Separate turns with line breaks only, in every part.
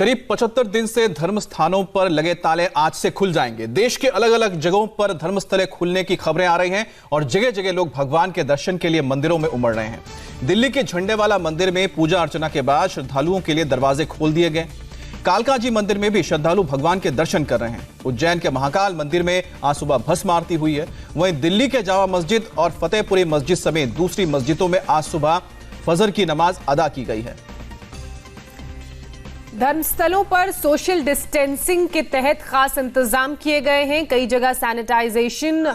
करीब 75 दिन से धर्म स्थानों पर लगे ताले आज से खुल जाएंगे। देश के अलग अलग जगहों पर धर्मस्थले खुलने की खबरें आ रही हैं और जगह जगह लोग भगवान के दर्शन के लिए मंदिरों में उमड़ रहे हैं। दिल्ली के झंडेवाला मंदिर में पूजा अर्चना के बाद श्रद्धालुओं के लिए दरवाजे खोल दिए गए। कालकाजी मंदिर में भी श्रद्धालु भगवान के दर्शन कर रहे हैं। उज्जैन के महाकाल मंदिर में आज सुबह भस्म आरती हुई है। वहीं दिल्ली के जामा मस्जिद और फतेहपुरी मस्जिद समेत दूसरी मस्जिदों में आज सुबह फजर की नमाज अदा की गई है।
धर्मस्थलों पर सोशल डिस्टेंसिंग के तहत खास इंतजाम किए गए हैं। कई जगह सैनिटाइजेशन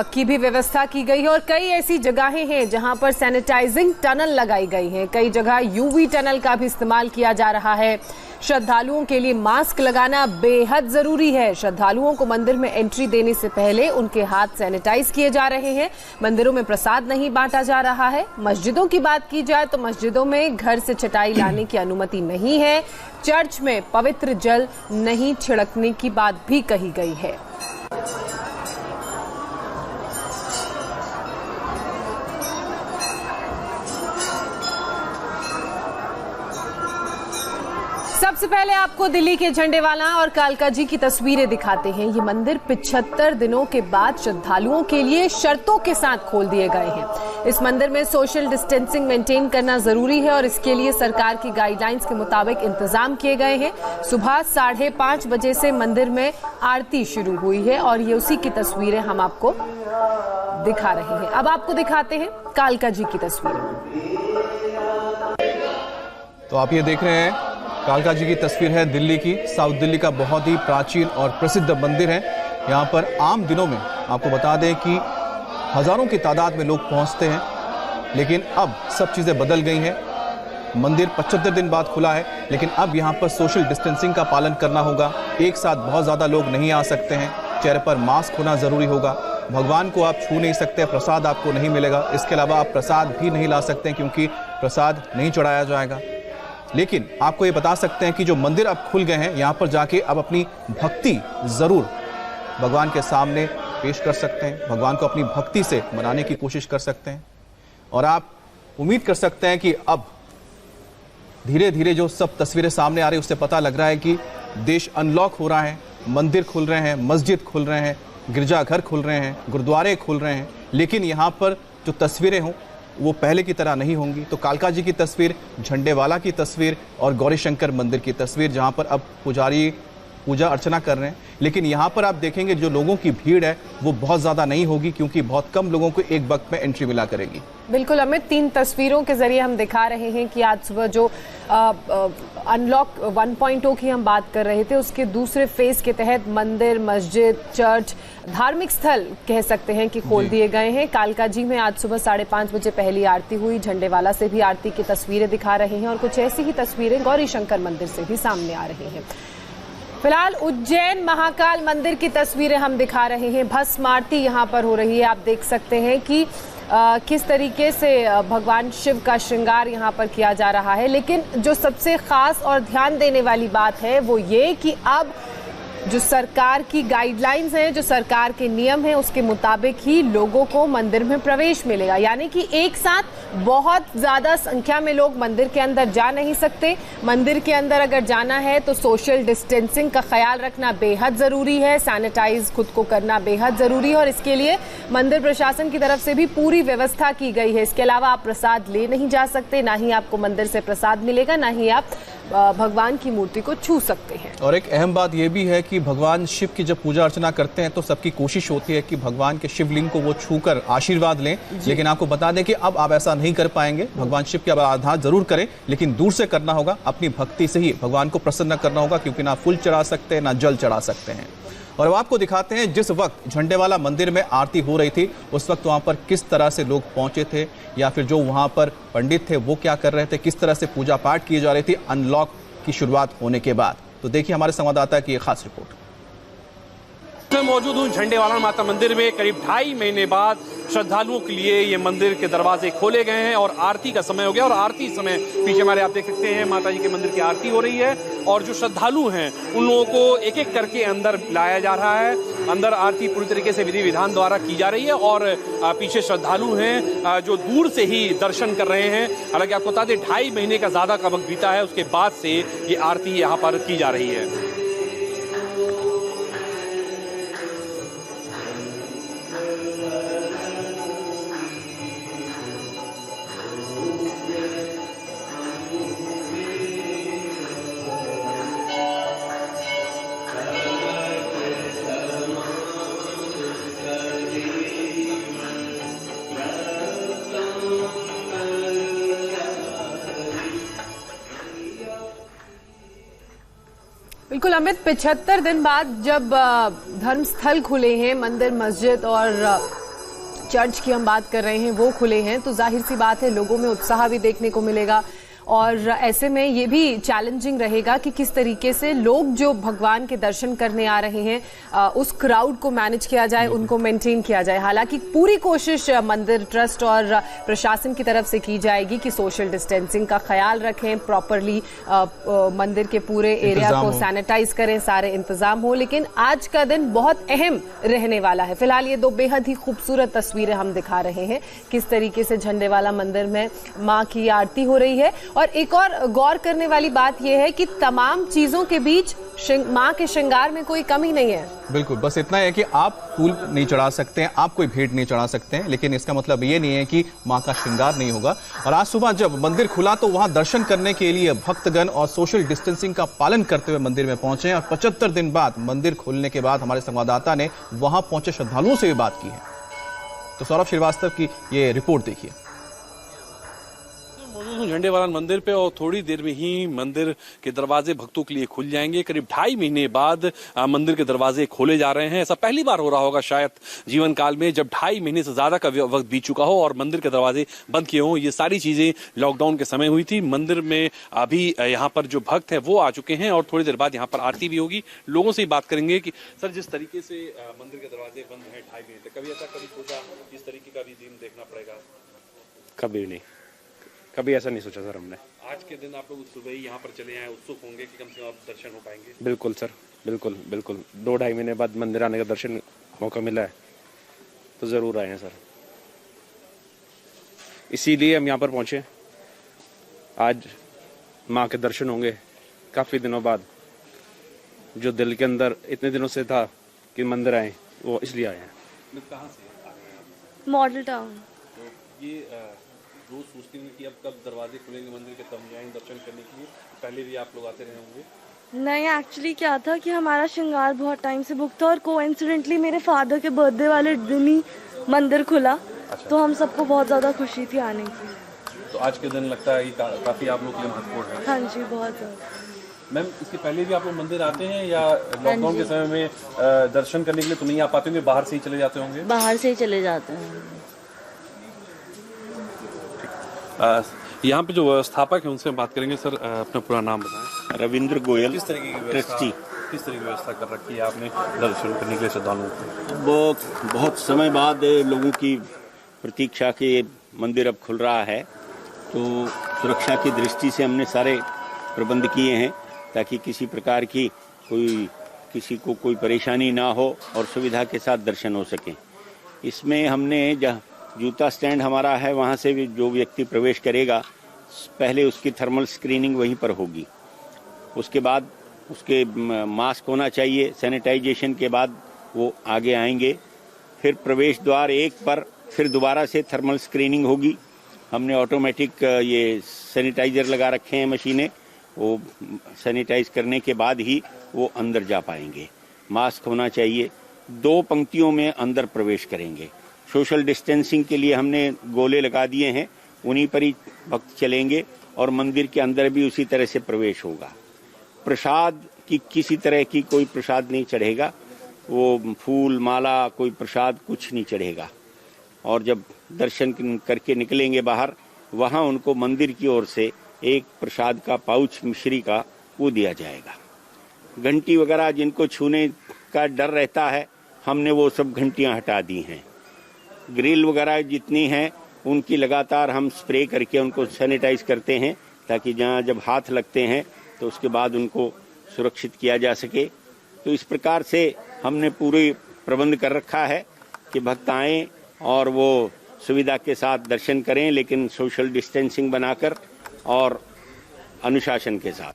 की भी व्यवस्था की गई है और कई ऐसी जगहें हैं जहां पर सैनिटाइजिंग टनल लगाई गई हैं। कई जगह यूवी टनल का भी इस्तेमाल किया जा रहा है। श्रद्धालुओं के लिए मास्क लगाना बेहद जरूरी है। श्रद्धालुओं को मंदिर में एंट्री देने से पहले उनके हाथ सैनिटाइज किए जा रहे हैं। मंदिरों में प्रसाद नहीं बांटा जा रहा है। मस्जिदों की बात की जाए तो मस्जिदों में घर से चटाई लाने की अनुमति नहीं है। चर्च में पवित्र जल नहीं छिड़कने की बात भी कही गई है। सबसे पहले आपको दिल्ली के झंडेवाला और कालकाजी की तस्वीरें दिखाते हैं। ये मंदिर 75 दिनों के बाद श्रद्धालुओं के लिए शर्तों के साथ खोल दिए गए हैं। इस मंदिर में सोशल डिस्टेंसिंग मेंटेन करना जरूरी है और इसके लिए सरकार की गाइडलाइंस के मुताबिक इंतजाम किए गए हैं। सुबह 5:30 बजे से मंदिर में आरती शुरू हुई है और ये उसी की तस्वीरें हम आपको दिखा रहे हैं। अब आपको दिखाते हैं कालकाजी की तस्वीरें।
तो आप ये देख रहे हैं कालकाजी की तस्वीर है दिल्ली की। साउथ दिल्ली का बहुत ही प्राचीन और प्रसिद्ध मंदिर है। यहाँ पर आम दिनों में आपको बता दें कि हजारों की तादाद में लोग पहुँचते हैं, लेकिन अब सब चीज़ें बदल गई हैं। मंदिर 75 दिन बाद खुला है, लेकिन अब यहाँ पर सोशल डिस्टेंसिंग का पालन करना होगा। एक साथ बहुत ज़्यादा लोग नहीं आ सकते हैं। चेहरे पर मास्क होना ज़रूरी होगा। भगवान को आप छू नहीं सकते, प्रसाद आपको नहीं मिलेगा। इसके अलावा आप प्रसाद भी नहीं ला सकते क्योंकि प्रसाद नहीं चढ़ाया जाएगा। लेकिन आपको ये बता सकते हैं कि जो मंदिर अब खुल गए हैं, यहाँ पर जाके अब अपनी भक्ति ज़रूर भगवान के सामने पेश कर सकते हैं। भगवान को अपनी भक्ति से मनाने की कोशिश कर सकते हैं और आप उम्मीद कर सकते हैं कि अब धीरे धीरे जो सब तस्वीरें सामने आ रही है उससे पता लग रहा है कि देश अनलॉक हो रहा है। मंदिर खुल रहे हैं, मस्जिद खुल रहे हैं, गिरजाघर खुल रहे हैं, गुरुद्वारे खुल रहे हैं, लेकिन यहाँ पर जो तस्वीरें हों वो पहले की तरह नहीं होंगी। तो कालकाजी की तस्वीर, झंडेवाला की तस्वीर और गौरी शंकर मंदिर की तस्वीर, जहां पर अब पुजारी पूजा अर्चना कर रहे हैं, लेकिन यहां पर आप देखेंगे जो लोगों की भीड़ है वो बहुत ज़्यादा नहीं होगी क्योंकि बहुत कम लोगों को एक वक्त में एंट्री मिला करेगी।
बिल्कुल अमित, 3 तस्वीरों के जरिए हम दिखा रहे हैं कि आज सुबह जो अनलॉक 1.0 की हम बात कर रहे थे, उसके दूसरे फेज के तहत मंदिर, मस्जिद, चर्च, धार्मिक स्थल कह सकते हैं कि खोल दिए गए हैं। कालकाजी में आज सुबह 5:30 बजे पहली आरती हुई। झंडेवाला से भी आरती की तस्वीरें दिखा रहे हैं और कुछ ऐसी ही तस्वीरें गौरी शंकर मंदिर से भी सामने आ रही हैं। फिलहाल उज्जैन महाकाल मंदिर की तस्वीरें हम दिखा रहे हैं। भस्म आरती यहाँ पर हो रही है। आप देख सकते हैं कि किस तरीके से भगवान शिव का श्रृंगार यहाँ पर किया जा रहा है। लेकिन जो सबसे खास और ध्यान देने वाली बात है वो ये कि अब जो सरकार की गाइडलाइंस हैं, जो सरकार के नियम हैं, उसके मुताबिक ही लोगों को मंदिर में प्रवेश मिलेगा। यानी कि एक साथ बहुत ज़्यादा संख्या में लोग मंदिर के अंदर जा नहीं सकते। मंदिर के अंदर अगर जाना है तो सोशल डिस्टेंसिंग का ख्याल रखना बेहद ज़रूरी है। सैनिटाइज खुद को करना बेहद ज़रूरी है और इसके लिए मंदिर प्रशासन की तरफ से भी पूरी व्यवस्था की गई है। इसके अलावा आप प्रसाद ले नहीं जा सकते, ना ही आपको मंदिर से प्रसाद मिलेगा, ना ही आप भगवान की मूर्ति को छू सकते हैं।
और एक अहम बात यह भी है कि भगवान शिव की जब पूजा अर्चना करते हैं तो सबकी कोशिश होती है कि भगवान के शिवलिंग को वो छूकर आशीर्वाद लें, लेकिन आपको बता दें कि अब आप ऐसा नहीं कर पाएंगे। भगवान शिव की आराधना जरूर करें, लेकिन दूर से करना होगा। अपनी भक्ति से ही भगवान को प्रसन्न करना होगा क्योंकि ना फूल चढ़ा सकते हैं, ना जल चढ़ा सकते हैं। और अब आपको दिखाते हैं जिस वक्त झंडेवाला मंदिर में आरती हो रही थी उस वक्त वहाँ पर किस तरह से लोग पहुँचे थे या फिर जो वहाँ पर पंडित थे वो क्या कर रहे थे, किस तरह से पूजा पाठ की जा रही थी अनलॉक की शुरुआत होने के बाद। तो देखिए हमारे संवाददाता की एक खास रिपोर्ट।
मैं मौजूद हूँ झंडेवाला माता मंदिर में। करीब 2.5 महीने बाद श्रद्धालुओं के लिए ये मंदिर के दरवाजे खोले गए हैं और आरती का समय हो गया। और आरती समय पीछे हमारे आप देख सकते हैं माता जी के मंदिर की आरती हो रही है और जो श्रद्धालु हैं उन लोगों को एक एक करके अंदर लाया जा रहा है। अंदर आरती पूरी तरीके से विधि विधान द्वारा की जा रही है और पीछे श्रद्धालु हैं जो दूर से ही दर्शन कर रहे हैं। हालांकि आपको बता दें 2.5 महीने का ज्यादा का वक्त बीता है, उसके बाद से ये आरती यहाँ पर की जा रही है।
बिल्कुल अमित, 75 दिन बाद जब धर्मस्थल खुले हैं, मंदिर मस्जिद और चर्च की हम बात कर रहे हैं वो खुले हैं, तो जाहिर सी बात है लोगों में उत्साह भी देखने को मिलेगा। और ऐसे में ये भी चैलेंजिंग रहेगा कि किस तरीके से लोग जो भगवान के दर्शन करने आ रहे हैं उस क्राउड को मैनेज किया जाए, उनको मेंटेन किया जाए। हालांकि पूरी कोशिश मंदिर ट्रस्ट और प्रशासन की तरफ से की जाएगी कि सोशल डिस्टेंसिंग का ख्याल रखें, प्रॉपरली मंदिर के पूरे एरिया को सैनिटाइज करें, सारे इंतजाम हो। लेकिन आज का दिन बहुत अहम रहने वाला है। फिलहाल ये 2 बेहद ही खूबसूरत तस्वीरें हम दिखा रहे हैं, किस तरीके से झंडेवाला मंदिर में मां की आरती हो रही है। और एक और गौर करने वाली बात यह है कि तमाम चीजों के बीच मां के श्रृंगार में कोई कमी नहीं है।
बिल्कुल, बस इतना है कि आप फूल नहीं चढ़ा सकते हैं, आप कोई भेंट नहीं चढ़ा सकते हैं, लेकिन इसका मतलब ये नहीं है कि मां का श्रृंगार नहीं होगा। और आज सुबह जब मंदिर खुला तो वहां दर्शन करने के लिए भक्तगण और सोशल डिस्टेंसिंग का पालन करते हुए मंदिर में पहुंचे और 75 दिन बाद मंदिर खुलने के बाद हमारे संवाददाता ने वहां पहुंचे श्रद्धालुओं से भी बात की है। तो सौरभ श्रीवास्तव की ये रिपोर्ट देखिए।
झंडेवाला मंदिर पे और थोड़ी देर में ही मंदिर के दरवाजे भक्तों के लिए खुल जाएंगे। करीब 2.5 महीने बाद मंदिर के दरवाजे खोले जा रहे हैं। ऐसा पहली बार हो रहा होगा शायद जीवन काल में जब 2.5 महीने से ज्यादा का वक्त बीत चुका हो और मंदिर के दरवाजे बंद किए हों। ये सारी चीजें लॉकडाउन के समय हुई थी। मंदिर में अभी यहाँ पर जो भक्त हैं वो आ चुके हैं और थोड़ी देर बाद यहाँ पर आरती भी होगी। लोगों से ही बात करेंगे कि सर, जिस तरीके से मंदिर के दरवाजे बंद हैं 2.5 महीने तक, कभी ऐसा कभी सोचा इस तरीके का भी दिन देखना पड़ेगा?
कभी नहीं, कभी ऐसा नहीं सोचा सर हमने।
आज के दिन आप लोग सुबह ही यहाँ पर चले आए, उत्सुक होंगे कि कम से कम आप दर्शन हो पाएंगे?
बिल्कुल सर, बिल्कुल बिल्कुल। 2-2.5 महीने बाद मंदिर आने का दर्शन मौका मिला है तो जरूर आए हैं सर, इसीलिए हम यहाँ पर पहुंचे। आज माँ के दर्शन होंगे काफी दिनों बाद। जो दिल के अंदर इतने दिनों से था कि मंदिर आए, वो इसलिए आए हैं।
कहाँ से आ रहे हैं आप?
Model town.
तो ये रोज सोचते हैं कि अब कब दरवाजे खुलेंगे मंदिर के तब जाएंगे दर्शन करने के लिए? पहले भी आप लोग आते रहे होंगे?
नहीं, एक्चुअली क्या था कि हमारा श्रृंगार बहुत टाइम से बुक था और कोइंसिडेंटली मेरे फादर के बर्थडे वाले दिन ही मंदिर खुला। अच्छा। तो हम सबको बहुत ज्यादा खुशी थी आने की।
तो आज के दिन लगता है कि काफी आप लोग के लिए महत्वपूर्ण है।
हाँ जी, बहुत ज्यादा।
मैम, इसके पहले भी आप लोग मंदिर आते हैं या लॉकडाउन के समय में दर्शन करने के लिए तो नहीं आ पाते होंगे, बाहर से ही चले जाते होंगे?
बाहर से ही चले जाते हैं।
यहाँ पे जो व्यवस्थापक है उनसे बात करेंगे। सर, अपना पूरा नाम बताएं।
रविंद्र गोयल।
किस तरीके की ट्रस्टी, किस तरह की व्यवस्था कर रखी है आपने दर्शन करने के लिए श्रद्धालुओं को?
वो बहुत समय बाद लोगों की प्रतीक्षा के मंदिर अब खुल रहा है, तो सुरक्षा की दृष्टि से हमने सारे प्रबंध किए हैं ताकि किसी प्रकार की किसी को कोई परेशानी ना हो और सुविधा के साथ दर्शन हो सके। इसमें हमने जूता स्टैंड हमारा है, वहाँ से भी जो व्यक्ति प्रवेश करेगा पहले उसकी थर्मल स्क्रीनिंग वहीं पर होगी। उसके बाद उसके मास्क होना चाहिए। सैनिटाइजेशन के बाद वो आगे आएंगे। फिर प्रवेश द्वार 1 पर फिर दोबारा से थर्मल स्क्रीनिंग होगी। हमने ऑटोमेटिक ये सैनिटाइजर लगा रखे हैं मशीनें, वो सैनिटाइज करने के बाद ही वो अंदर जा पाएंगे। मास्क होना चाहिए। 2 पंक्तियों में अंदर प्रवेश करेंगे। सोशल डिस्टेंसिंग के लिए हमने गोले लगा दिए हैं, उन्हीं पर ही भक्त चलेंगे और मंदिर के अंदर भी उसी तरह से प्रवेश होगा। प्रसाद की किसी तरह की कोई प्रसाद नहीं चढ़ेगा, वो फूल माला कोई प्रसाद कुछ नहीं चढ़ेगा। और जब दर्शन करके निकलेंगे बाहर, वहाँ उनको मंदिर की ओर से एक प्रसाद का पाउच मिश्री का वो दिया जाएगा। घंटी वगैरह जिनको छूने का डर रहता है हमने वो सब घंटियां हटा दी हैं। ग्रिल वगैरह जितनी हैं उनकी लगातार हम स्प्रे करके उनको सैनिटाइज करते हैं, ताकि जहाँ जब हाथ लगते हैं तो उसके बाद उनको सुरक्षित किया जा सके। तो इस प्रकार से हमने पूरी प्रबंध कर रखा है कि भक्त आएं और वो सुविधा के साथ दर्शन करें, लेकिन सोशल डिस्टेंसिंग बनाकर और अनुशासन के साथ।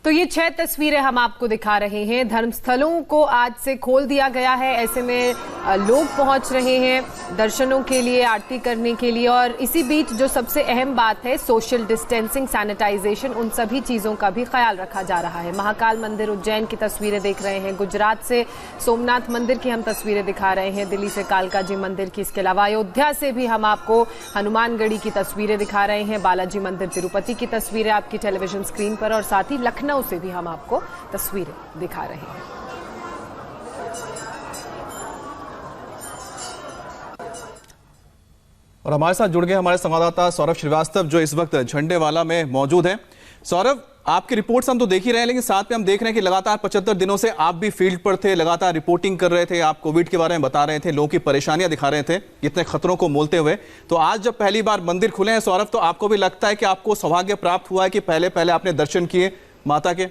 तो ये 6 तस्वीरें हम आपको दिखा रहे हैं। धर्मस्थलों को आज से खोल दिया गया है, ऐसे में लोग पहुंच रहे हैं दर्शनों के लिए, आरती करने के लिए। और इसी बीच जो सबसे अहम बात है, सोशल डिस्टेंसिंग, सैनिटाइजेशन, उन सभी चीजों का भी ख्याल रखा जा रहा है। महाकाल मंदिर उज्जैन की तस्वीरें देख रहे हैं, गुजरात से सोमनाथ मंदिर की हम तस्वीरें दिखा रहे हैं, दिल्ली से कालका जी मंदिर की, इसके अलावा अयोध्या से भी हम आपको हनुमानगढ़ी की तस्वीरें दिखा रहे हैं, बालाजी मंदिर तिरुपति की तस्वीरें आपकी टेलीविजन स्क्रीन पर, और साथ ही लखनऊ से भी हम आपको तस्वीरें दिखा रहे हैं।
और हमारे साथ जुड़ गए हमारे संवाददाता सौरभ श्रीवास्तव, जो इस वक्त झंडेवाला में मौजूद हैं। सौरभ, आपकी रिपोर्ट्स हम तो देख ही रहे हैं, लेकिन साथ में हम देख रहे हैं कि लगातार 75 दिनों से आप भी फील्ड पर थे, लगातार रिपोर्टिंग कर रहे थे, आप कोविड के बारे में बता रहे थे, लोगों की परेशानियां दिखा रहे थे इतने खतरों को मोलते हुए। तो आज जब पहली बार मंदिर खुले हैं सौरभ, तो आपको भी लगता है कि आपको सौभाग्य प्राप्त हुआ है कि पहले पहले आपने दर्शन किए माता के?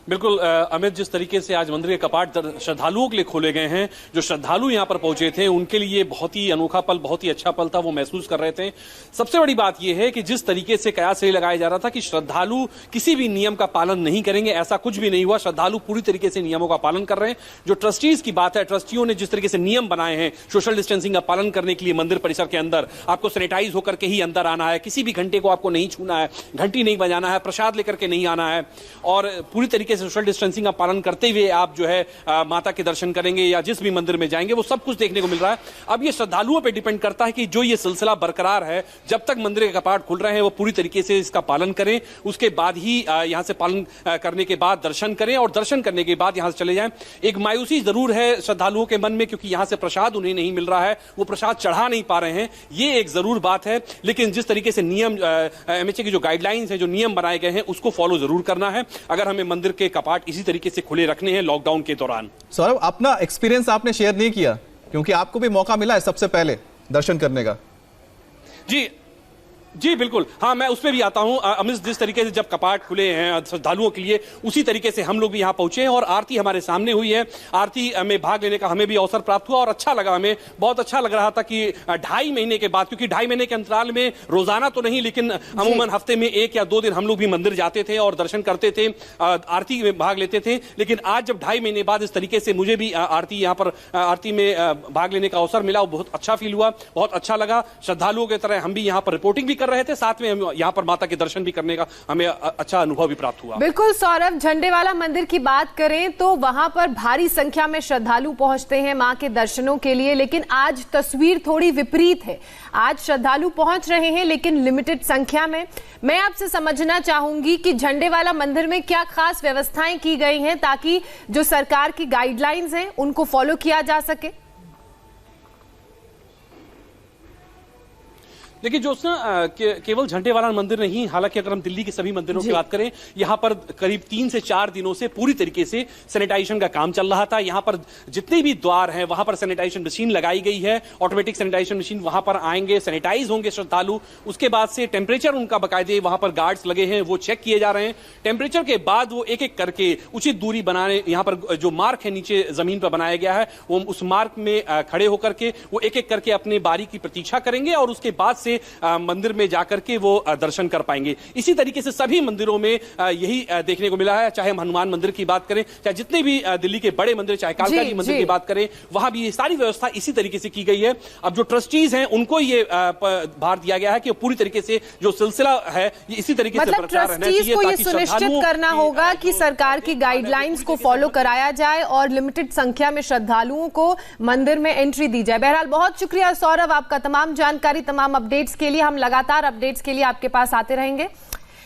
बिल्कुल अमित, जिस तरीके से आज मंदिर के कपाट श्रद्धालुओं के लिए खोले गए हैं, जो श्रद्धालु यहां पर पहुंचे थे उनके लिए बहुत ही अनोखा पल, बहुत ही अच्छा पल था, वो महसूस कर रहे थे। सबसे बड़ी बात यह है कि जिस तरीके से कयास ये लगाया जा रहा था कि श्रद्धालु किसी भी नियम का पालन नहीं करेंगे, ऐसा कुछ भी नहीं हुआ। श्रद्धालु पूरी तरीके से नियमों का पालन कर रहे हैं। जो ट्रस्टीज की बात है, ट्रस्टियों ने जिस तरीके से नियम बनाए हैं सोशल डिस्टेंसिंग का पालन करने के लिए, मंदिर परिसर के अंदर आपको सैनिटाइज होकर के ही अंदर आना है, किसी भी घंटे को आपको नहीं छूना है, घंटी नहीं बजाना है, प्रसाद लेकर के नहीं आना है, और पूरी तरीके से सोशल डिस्टेंसिंग का पालन करते हुए आप जो है माता के दर्शन करेंगे या जिस भी मंदिर में जाएंगे, वो सब कुछ देखने को मिल रहा है। अब ये श्रद्धालुओं पे डिपेंड करता है कि जो ये सिलसिला बरकरार है, जब तक मंदिर के कपाट खुल रहे हैं वो पूरी तरीके से इसका पालन करें, उसके बाद ही यहां से पालन करने के बाद दर्शन करें, और दर्शन करने के बाद यहां से चले जाएं। एक मायूसी जरूर है श्रद्धालुओं के मन में, क्योंकि यहां से प्रसाद उन्हें नहीं मिल रहा है, वो प्रसाद चढ़ा नहीं पा रहे हैं, ये एक जरूर बात है। लेकिन जिस तरीके से नियम एमएचए की जो गाइडलाइंस है, जो नियम बनाए गए हैं, उसको फॉलो जरूर करना है अगर हमें मंदिर के कपाट इसी तरीके से खुले रखने हैं लॉकडाउन के दौरान।
सौरभ, अपना एक्सपीरियंस आपने शेयर नहीं किया, क्योंकि आपको भी मौका मिला है सबसे पहले दर्शन करने का।
जी बिल्कुल, हाँ, मैं उस पर भी आता हूं। अमित, जिस तरीके से जब कपाट खुले हैं श्रद्धालुओं के लिए, उसी तरीके से हम लोग भी यहां पहुंचे हैं और आरती हमारे सामने हुई है। आरती में भाग लेने का हमें भी अवसर प्राप्त हुआ और अच्छा लगा, हमें बहुत अच्छा लग रहा था कि 2.5 महीने के बाद, क्योंकि 2.5 महीने के अंतराल में रोजाना तो नहीं, लेकिन अमूमन हफ्ते में 1 या 2 दिन हम लोग भी मंदिर जाते थे और दर्शन करते थे, आरती में भाग लेते थे। लेकिन आज जब 2.5 महीने बाद इस तरीके से मुझे भी आरती में भाग लेने का अवसर मिला, बहुत अच्छा फील हुआ, बहुत अच्छा लगा। श्रद्धालुओं की तरह हम भी यहाँ पर रिपोर्टिंग भी कर रहे थे, साथ में यहाँ पर माता के दर्शन भी करने का हमें अच्छा अनुभव भी प्राप्त हुआ।
बिल्कुल सौरभ, झंडेवाला मंदिर की बात करें तो वहां पर भारी संख्या में श्रद्धालु पहुंचते हैं मां के दर्शनों के लिए, लेकिन आज तस्वीर थोड़ी विपरीत है। आज श्रद्धालु पहुंच रहे हैं लेकिन लिमिटेड संख्या में। मैं आपसे समझना चाहूंगी कि झंडेवाला मंदिर में क्या खास व्यवस्थाएं की गई हैं ताकि जो सरकार की गाइडलाइंस हैं उनको फॉलो किया जा सके।
देखिए ज्योत्सना, केवल झंडेवाला मंदिर नहीं, हालांकि अगर हम दिल्ली के सभी मंदिरों की बात करें, यहां पर करीब 3 से 4 दिनों से पूरी तरीके से सैनिटाइजेशन का काम चल रहा था। यहां पर जितने भी द्वार हैं वहां पर सैनिटाइजेशन मशीन लगाई गई है, ऑटोमेटिक सैनिटाइजेशन मशीन, वहां पर आएंगे, सैनिटाइज होंगे श्रद्धालु। उसके बाद से टेम्परेचर उनका बकायदे वहां पर गार्ड्स लगे हैं, वो चेक किए जा रहे हैं। टेम्परेचर के बाद वो एक एक करके उचित दूरी बनाने, यहां पर जो मार्क है नीचे जमीन पर बनाया गया है, वो उस मार्क में खड़े होकर के वो एक एक करके अपनी बारी की प्रतीक्षा करेंगे और उसके बाद से मंदिर में जाकर के वो दर्शन कर पाएंगे। इसी तरीके से सभी मंदिरों में यही देखने को मिला है, चाहे हम हनुमान मंदिर की बात करें, चाहे जितने भी दिल्ली के बड़े मंदिर, चाहे कालका जी मंदिर की बात करें, वहां भी ये सारी व्यवस्था इसी तरीके से की गई है। अब जो ट्रस्टीज हैं उनको ये भार दिया गया है कि पूरी तरीके से जो सिलसिला है ये इसी तरीके से बरकरार रहना चाहिए,
ताकि सुनिश्चित करना होगा कि सरकार की गाइडलाइंस को फॉलो कराया जाए और लिमिटेड संख्या में श्रद्धालुओं को मंदिर में एंट्री दी जाए। बहरहाल बहुत शुक्रिया सौरभ, आपका तमाम जानकारी, तमाम अपडेट्स के लिए। हम लगातार अपडेट्स के लिए आपके पास आते रहेंगे।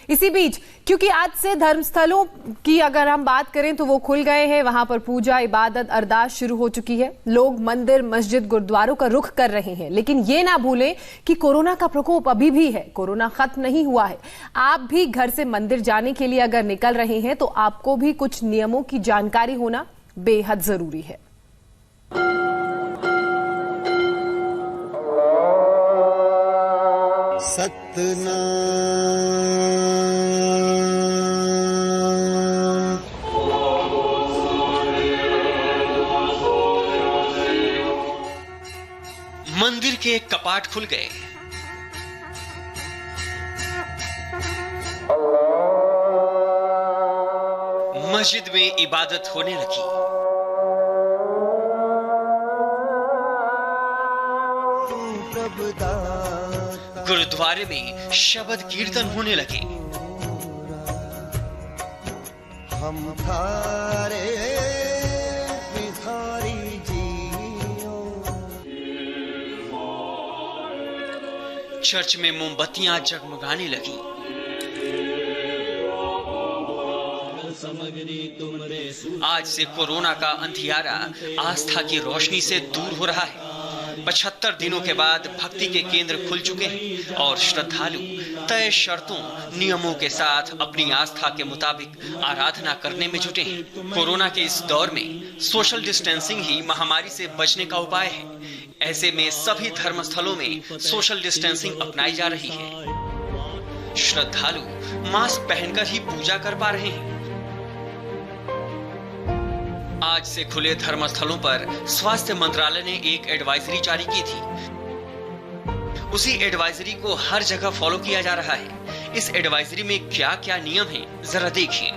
इसी बीच क्योंकि आज से धर्मस्थलों की अगर हम बात करें तो वो खुल गए हैं, वहां पर पूजा, इबादत, अरदास शुरू हो चुकी है। लोग मंदिर, मस्जिद, गुरुद्वारों का रुख कर रहे हैं। लेकिन ये ना भूलें कि कोरोना का प्रकोप अभी भी है, कोरोना खत्म नहीं हुआ है। आप भी घर से मंदिर जाने के लिए अगर निकल रहे हैं तो आपको भी कुछ नियमों की जानकारी होना बेहद जरूरी है।
मंदिर के कपाट खुल गए। मस्जिद में इबादत होने लगी। गुरुद्वारे में शब्द कीर्तन होने लगे। हम थारे भिखारी जियो। चर्च में मोमबत्तियां जगमगाने लगी। आज से कोरोना का अंधियारा आस्था की रोशनी से दूर हो रहा है। 75 दिनों के बाद भक्ति के केंद्र खुल चुके हैं और श्रद्धालु तय शर्तों, नियमों के साथ अपनी आस्था के मुताबिक आराधना करने में जुटे हैं। कोरोना के इस दौर में सोशल डिस्टेंसिंग ही महामारी से बचने का उपाय है। ऐसे में सभी धर्मस्थलों में सोशल डिस्टेंसिंग अपनाई जा रही है। श्रद्धालु मास्क पहनकर ही पूजा कर पा रहे हैं। आज से खुले धर्मस्थलों पर स्वास्थ्य मंत्रालय ने एक एडवाइजरी जारी की थी। उसी एडवाइजरी को हर जगह फॉलो किया जा रहा है। इस एडवाइजरी में क्या क्या नियम हैं, जरा देखिए।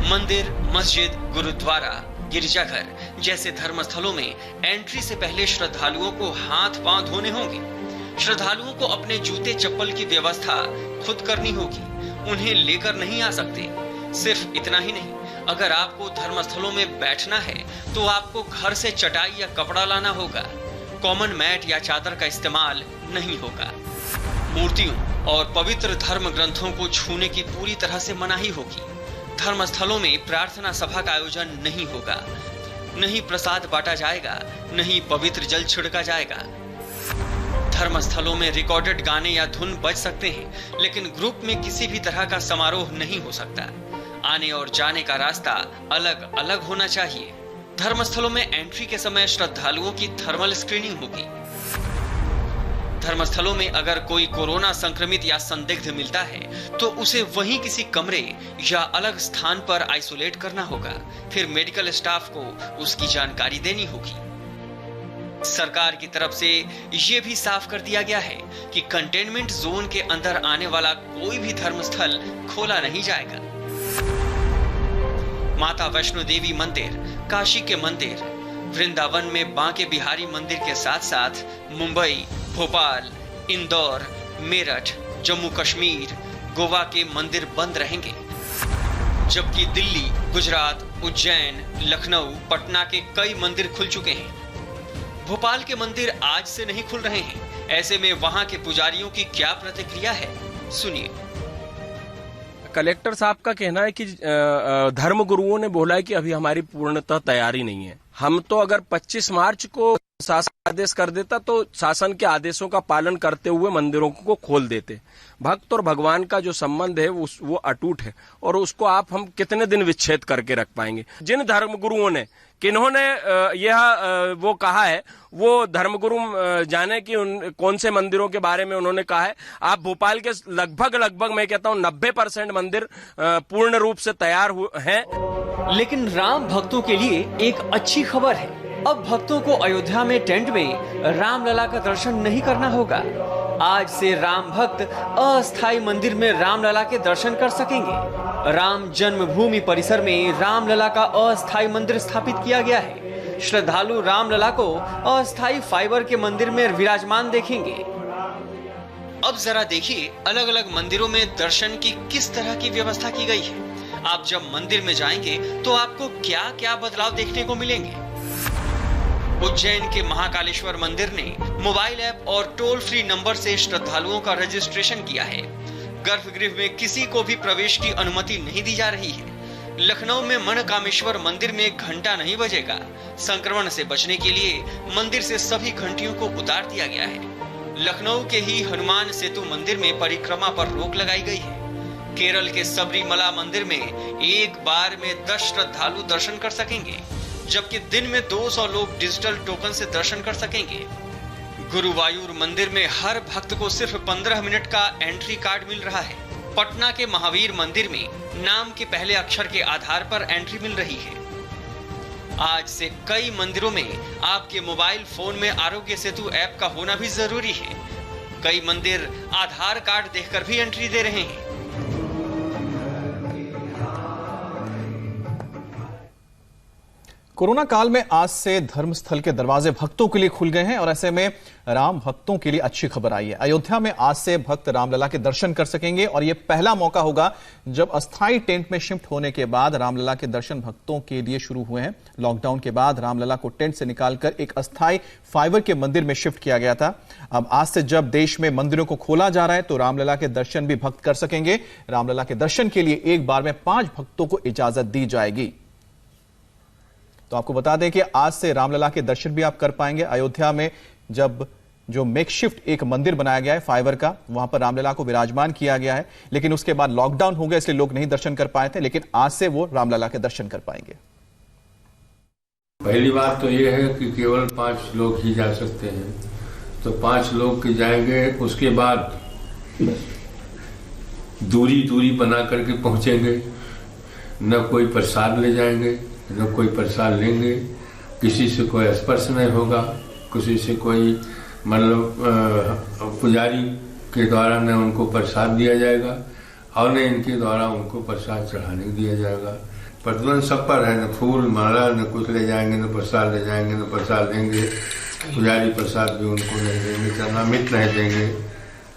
मंदिर, मस्जिद, गुरुद्वारा, गिरजाघर जैसे धर्मस्थलों में एंट्री से पहले श्रद्धालुओं को हाथ पांव धोने होंगे। श्रद्धालुओं को अपने जूते चप्पल की व्यवस्था खुद करनी होगी। उन्हें लेकर नहीं आ सकते। सिर्फ इतना ही नहीं, अगर आपको धर्मस्थलों में बैठना है तो आपको घर से चटाई या कपड़ा लाना होगा। कॉमन मैट या चादर का इस्तेमाल नहीं होगा। मूर्तियों और पवित्र धर्म ग्रंथों को छूने की पूरी तरह से मनाही होगी। धर्मस्थलों में प्रार्थना सभा का आयोजन नहीं होगा। नहीं प्रसाद बांटा जाएगा, नहीं पवित्र जल छिड़का जाएगा। धर्मस्थलों में रिकॉर्डेड गाने या धुन बज सकते हैं, लेकिन ग्रुप में किसी भी तरह का समारोह नहीं हो सकता। आने और जाने का रास्ता अलग अलग होना चाहिए। धर्मस्थलों में एंट्री के समय श्रद्धालुओं की थर्मल स्क्रीनिंग होगी। धर्मस्थलों में अगर कोई कोरोना संक्रमित या संदिग्ध मिलता है तो उसे वहीं किसी कमरे या अलग स्थान पर आइसोलेट करना होगा। फिर मेडिकल स्टाफ को उसकी जानकारी देनी होगी। सरकार की तरफ से यह भी साफ कर दिया गया है कि कंटेनमेंट जोन के अंदर आने वाला कोई भी धर्मस्थल खोला नहीं जाएगा। माता वैष्णो देवी मंदिर, काशी के मंदिर, वृंदावन में बांके बिहारी मंदिर के साथ साथ मुंबई, भोपाल, इंदौर, मेरठ, जम्मू कश्मीर, गोवा के मंदिर बंद रहेंगे। जबकि दिल्ली, गुजरात, उज्जैन, लखनऊ, पटना के कई मंदिर खुल चुके हैं। भोपाल के मंदिर आज से नहीं खुल रहे हैं। ऐसे में वहां के पुजारियों की क्या प्रतिक्रिया है, सुनिए।
कलेक्टर साहब का कहना है कि धर्म गुरुओं ने बोला है कि अभी हमारी पूर्णतः तैयारी नहीं है। हम तो अगर 25 मार्च को शासन आदेश कर देता तो शासन के आदेशों का पालन करते हुए मंदिरों को खोल देते। भक्त और भगवान का जो संबंध है वो अटूट है और उसको हम कितने दिन विच्छेद करके रख पाएंगे। जिन धर्म गुरुओं ने किन्होंने यह वो कहा है, वो धर्मगुरु जाने कि कौन से मंदिरों के बारे में उन्होंने कहा है। आप भोपाल के लगभग मैं कहता हूं 90% मंदिर पूर्ण रूप से तैयार हैं।
लेकिन राम भक्तों के लिए एक अच्छी खबर है। अब भक्तों को अयोध्या में टेंट में रामलला का दर्शन नहीं करना होगा। आज से राम भक्त अस्थायी मंदिर में रामलला के दर्शन कर सकेंगे। राम जन्मभूमि परिसर में रामलला का अस्थायी मंदिर स्थापित किया गया है। श्रद्धालु रामलला को अस्थायी फाइबर के मंदिर में विराजमान देखेंगे। अब जरा देखिए अलग अलग मंदिरों में दर्शन की किस तरह की व्यवस्था की गई है। आप जब मंदिर में जाएंगे तो आपको क्या क्या बदलाव देखने को मिलेंगे। उज्जैन के महाकालेश्वर मंदिर ने मोबाइल ऐप और टोल फ्री नंबर से श्रद्धालुओं का रजिस्ट्रेशन किया है। गर्भगृह में किसी को भी प्रवेश की अनुमति नहीं दी जा रही है। लखनऊ में मनकामेश्वर मंदिर में घंटा नहीं बजेगा। संक्रमण से बचने के लिए मंदिर से सभी घंटियों को उतार दिया गया है। लखनऊ के ही हनुमान सेतु मंदिर में परिक्रमा पर रोक लगाई गई है। केरल के सबरीमला मंदिर में एक बार में 10 श्रद्धालु दर्शन कर सकेंगे, जबकि दिन में 200 लोग डिजिटल टोकन से दर्शन कर सकेंगे। गुरुवायूर मंदिर में हर भक्त को सिर्फ 15 मिनट का एंट्री कार्ड मिल रहा है। पटना के महावीर मंदिर में नाम के पहले अक्षर के आधार पर एंट्री मिल रही है। आज से कई मंदिरों में आपके मोबाइल फोन में आरोग्य सेतु ऐप का होना भी जरूरी है। कई मंदिर आधार कार्ड देखकर भी एंट्री दे रहे हैं।
कोरोना काल में आज से धर्मस्थल के दरवाजे भक्तों के लिए खुल गए हैं और ऐसे में राम भक्तों के लिए अच्छी खबर आई है। अयोध्या में आज से भक्त रामलला के दर्शन कर सकेंगे और यह पहला मौका होगा जब अस्थायी टेंट में शिफ्ट होने के बाद रामलला के दर्शन भक्तों के लिए शुरू हुए हैं। लॉकडाउन के बाद रामलला को टेंट से निकालकर एक अस्थायी फाइबर के मंदिर में शिफ्ट किया गया था। अब आज से जब देश में मंदिरों को खोला जा रहा है तो रामलला के दर्शन भी भक्त कर सकेंगे। रामलला के दर्शन के लिए एक बार में 5 भक्तों को इजाजत दी जाएगी। तो आपको बता दें कि आज से रामलला के दर्शन भी आप कर पाएंगे। अयोध्या में जब जो मेकशिफ्ट एक मंदिर बनाया गया है फाइबर का, वहां पर रामलला को विराजमान किया गया है, लेकिन उसके बाद लॉकडाउन हो गया इसलिए लोग नहीं दर्शन कर पाए थे, लेकिन आज से वो रामलला के दर्शन कर पाएंगे।
पहली बात तो ये है कि केवल 5 लोग ही जा सकते हैं, तो 5 लोग के जाएंगे। उसके बाद दूरी बना करके पहुंचेंगे, न कोई प्रसाद ले जाएंगे न कोई प्रसाद लेंगे, किसी से कोई स्पर्श नहीं होगा, किसी से कोई मतलब पुजारी के द्वारा न उनको प्रसाद दिया जाएगा और न इनके द्वारा उनको प्रसाद चढ़ाने दिया जाएगा। प्रतिबंध सब पर है, न फूल माला न कुछ ले जाएंगे, न प्रसाद ले जाएंगे, न प्रसाद देंगे। पुजारी प्रसाद भी उनको नहीं देंगे, चरणामृत नहीं देंगे।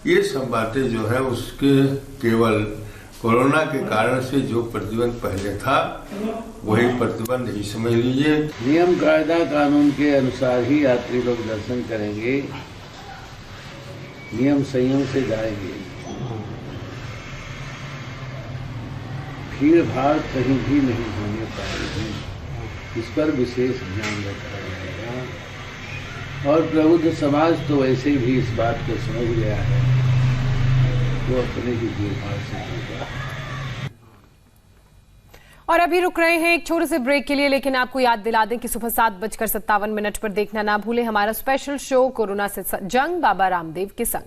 ये सब बातें जो है उसके केवल कोरोना के कारण से जो प्रतिबंध पहले था वही प्रतिबंध ही समझ लीजिए।
नियम कायदा कानून के अनुसार ही यात्री लोग दर्शन करेंगे, नियम संयम से जाएंगे। भीड़ भाड़ कहीं भी नहीं होने पाएगी, इस पर विशेष ध्यान रखा जाएगा। और प्रबुद्ध समाज तो वैसे भी इस बात को समझ गया है, वो अपने ही भीड़ भाड़ से होगा।
और अभी रुक रहे हैं एक छोटे से ब्रेक के लिए, लेकिन आपको याद दिला दें कि सुबह 7:57 पर देखना ना भूलें हमारा स्पेशल शो कोरोना से जंग बाबा रामदेव के संग।